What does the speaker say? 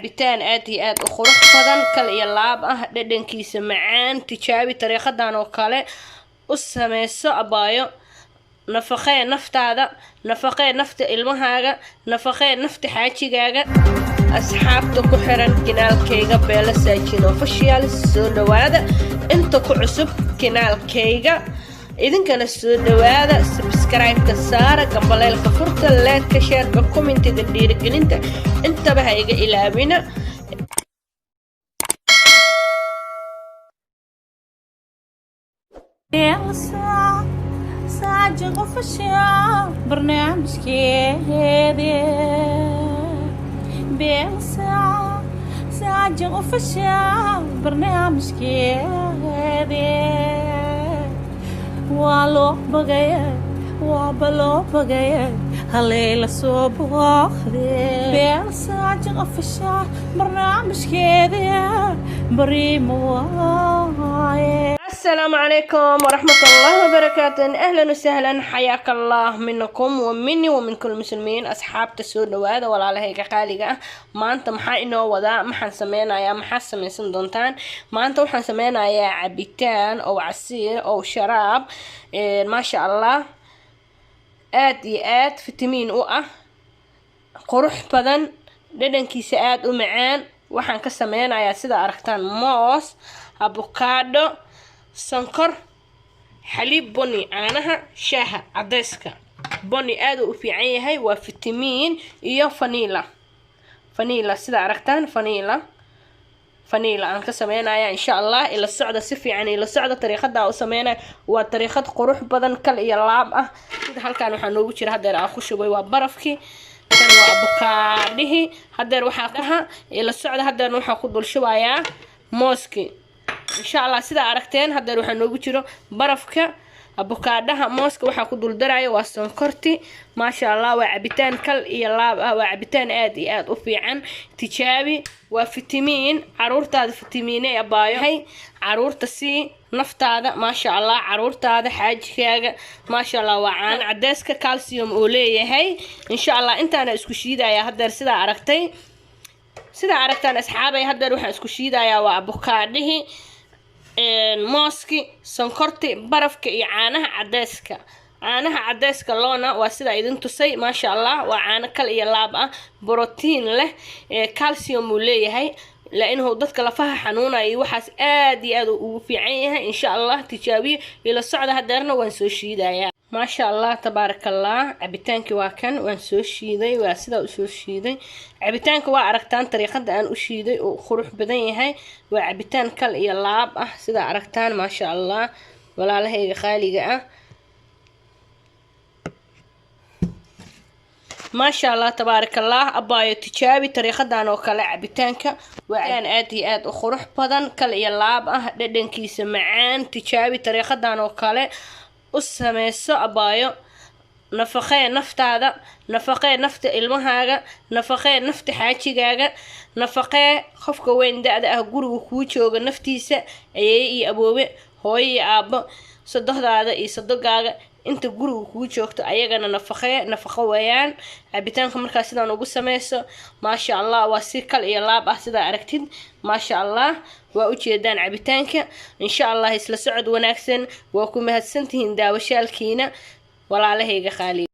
cabitaan aad iyo aad u qurux badan kal iyo laab ah dhadhankiisa macaan tijaabi طريقadan oo kale u sameyso abaayo nafaqee naftaada nafaqee nafta ilmahaaga nafaqee nafta xaajigaaga asxaabta ku xiran kanaalkayga Bella Saajin Official soo dhawaada inta ku cusub kanaalkayga idinkana soo dhawaada subscribe ka saara gambaleelka furta like ka share ka commentiga dhiirigelinta intaba ha iga ilaawina Saajin Official barnaamijkeeda Bella Saajin Official barnaamijkeeda waa loo bagaya halayla soo booqdee Bella Saajin Official barnaamijkeeda bariimo waaye. السلام عليكم ورحمة الله وبركاته. أهلا وسهلا حياك الله منكم ومني ومن كل المسلمين أصحاب تسود وهذا ولا على هيك خالقة ما أنت محا إنه وذا محن سمينا يا محسن من سندونتان ما أنت محن سمينا يا عبيتان أو عصير أو شراب ما شاء الله آد فيتامين قروح بدن لدن كيسات ومعان وحن كسمينا يا سيدا أركتان موس أبوكادو سكر حليب بني عانها شاها عدسكا بني آدو في عينها وفيتامين إيو فانيلا سيدا عرفتان فانيلا أنا كسمينا إن شاء الله إلى السعودة سفي يعني إلى السعودة طريقة دا وسمينا وطريقة قروح بدن كل يلعب هل كانوا حنوجر هذا أخش وبرفكي كان وأبوكاده هذا وحاكها إلى السعودة هذا نوح أخذ الشوايا موسكي إن شاء الله سيدا أركتين هذا روح نوجيرو برفكا أبوكادها موسك وحا كدول دراي واسنكرتي ما شاء الله وعبيتان كل يلاب وعبيتان آد وفيعن تجابي وفيتامين عرورتا هذا فيتاميني أبايو هاي عرورتا سي نفتادا ما شاء الله عرورتا هذا حاج كياغا ما شاء الله وعان عدسكا كالسيوم أوليه هاي إن شاء الله انت أنا اسكشيدا يا هذا سيدا أركتي سيدا أركتان أصحابي هذا روح اسكشيدا يا وأبوكاده موسكي سنكرتي برفك iyo caanaha cadeyska loona waa sida idin tusay ma sha Allah waa caano kal iyo laab ah protein leh calcium uu leeyahay لانه dadka lafaha xanuunay waxaas aad iyo aad ugu fiican yahay insha Allah tijaabiyo ila socda hadeerna waan soo shiidaya ما شاء الله تبارك الله عبيتانك واكن وان سو شيداي waa sida u soo shiiday cabitaanka waa aragtaan طريقada aan u shiiday oo qurux badan yahay waa cabitaan kal iyo laab ah sida aragtaan ma sha Allah walaalahayga qaaliga ah ما شاء الله تبارك الله أبايو تجابي طريقدان oo kale cabitaanka waa aad iyo aad u qurux badan kal iyo laab ah dhadhankiisa macaan tijaabi طريقدان oo kale u sameyso abaayo nafaqee naftaada nafaqee nafta ilmahaaga nafaqee nafta xaajigaaga nafaqee qofka weyn da'da ah guriga ku jooga naftiisa ayay iyo aboobe hooyo iyo aabo saddexdaada iyo saddogaaga inta guriga ku joogto ayagana nafaqo weeyaan cabitaanka marka sidaan ugu sameyso ma sha Allah waa si kal iyo laab ah sida aragtid ma sha Allah waa u jeedaan cabitaanka insha Allah isla socod wanaagsan waa ku mahadsantihiin daawashaalkiina walaalahayga qaali